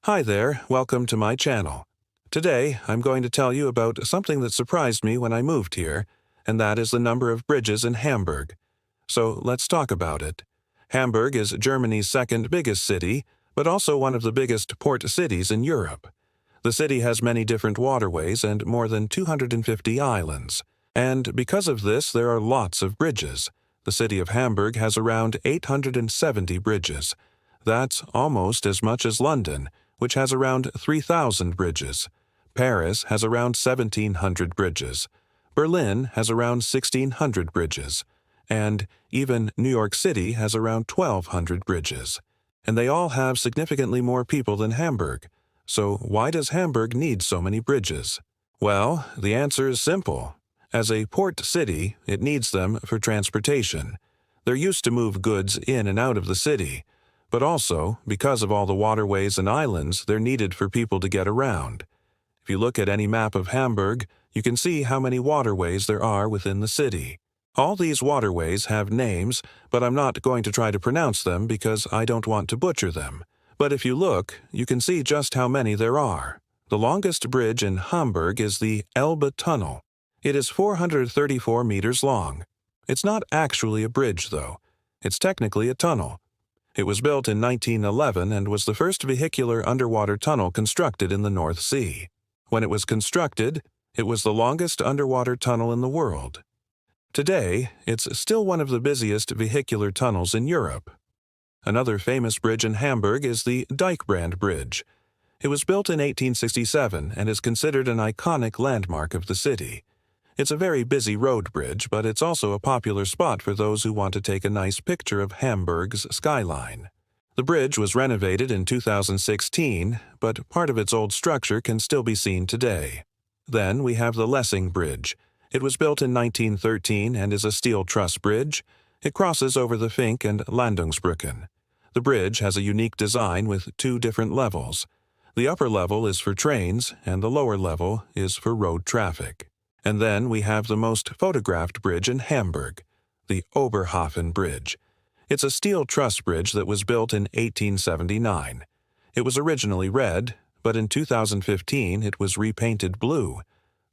Hi there, welcome to my channel. Today, I'm going to tell you about something that surprised me when I moved here, and that is the number of bridges in Hamburg. So let's talk about it. Hamburg is Germany's second biggest city, but also one of the biggest port cities in Europe. The city has many different waterways and more than 250 islands. And because of this, there are lots of bridges. The city of Hamburg has around 870 bridges. That's almost as much as London, which has around 3,000 bridges. Paris has around 1,700 bridges. Berlin has around 1,600 bridges. And even New York City has around 1,200 bridges. And they all have significantly more people than Hamburg. So why does Hamburg need so many bridges? Well, the answer is simple. As a port city, it needs them for transportation. They're used to move goods in and out of the city. But also, because of all the waterways and islands, they're needed for people to get around. If you look at any map of Hamburg, you can see how many waterways there are within the city. All these waterways have names, but I'm not going to try to pronounce them because I don't want to butcher them. But if you look, you can see just how many there are. The longest bridge in Hamburg is the Elbe Tunnel. It is 434 meters long. It's not actually a bridge, though. It's technically a tunnel. It was built in 1911 and was the first vehicular underwater tunnel constructed in the North Sea. When it was constructed, it was the longest underwater tunnel in the world. Today, it's still one of the busiest vehicular tunnels in Europe. Another famous bridge in Hamburg is the Dijkbrand Bridge. It was built in 1867 and is considered an iconic landmark of the city. It's a very busy road bridge, but it's also a popular spot for those who want to take a nice picture of Hamburg's skyline. The bridge was renovated in 2016, but part of its old structure can still be seen today. Then we have the Lessing Bridge. It was built in 1913 and is a steel truss bridge. It crosses over the Fink and Landungsbrücken. The bridge has a unique design with two different levels. The upper level is for trains, and the lower level is for road traffic. And then we have the most photographed bridge in Hamburg, the Oberhafen Bridge. It's a steel truss bridge that was built in 1879. It was originally red, but in 2015 it was repainted blue.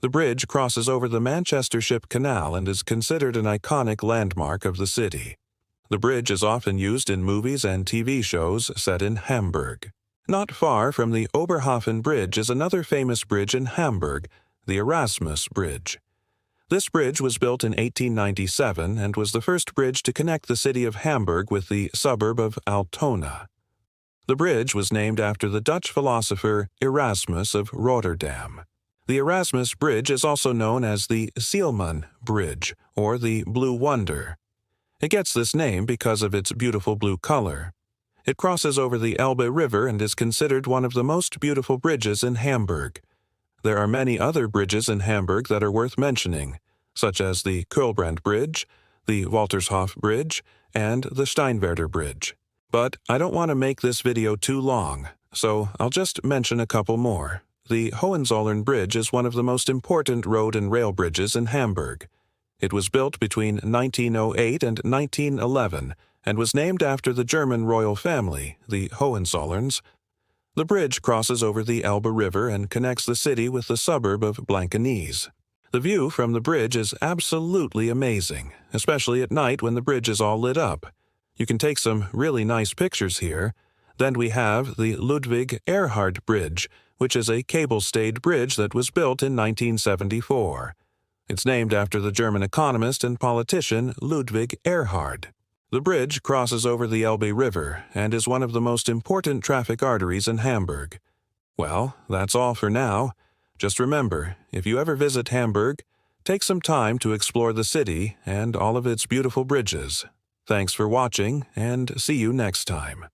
The bridge crosses over the Manchester Ship Canal and is considered an iconic landmark of the city. The bridge is often used in movies and TV shows set in Hamburg. Not far from the Oberhafen Bridge is another famous bridge in Hamburg, the Erasmus Bridge. This bridge was built in 1897 and was the first bridge to connect the city of Hamburg with the suburb of Altona. The bridge was named after the Dutch philosopher Erasmus of Rotterdam. The Erasmus Bridge is also known as the Zielman Bridge, or the Blue Wonder. It gets this name because of its beautiful blue color. It crosses over the Elbe River and is considered one of the most beautiful bridges in Hamburg. There are many other bridges in Hamburg that are worth mentioning, such as the Kölbrand Bridge, the Waltershof Bridge, and the Steinwerder Bridge. But I don't want to make this video too long, so I'll just mention a couple more. The Hohenzollern Bridge is one of the most important road and rail bridges in Hamburg. It was built between 1908 and 1911 and was named after the German royal family, the Hohenzollerns. The bridge crosses over the Elbe River and connects the city with the suburb of Blankenese. The view from the bridge is absolutely amazing, especially at night when the bridge is all lit up. You can take some really nice pictures here. Then we have the Ludwig Erhard Bridge, which is a cable-stayed bridge that was built in 1974. It's named after the German economist and politician Ludwig Erhard. The bridge crosses over the Elbe River and is one of the most important traffic arteries in Hamburg. Well, that's all for now. Just remember, if you ever visit Hamburg, take some time to explore the city and all of its beautiful bridges. Thanks for watching, and see you next time.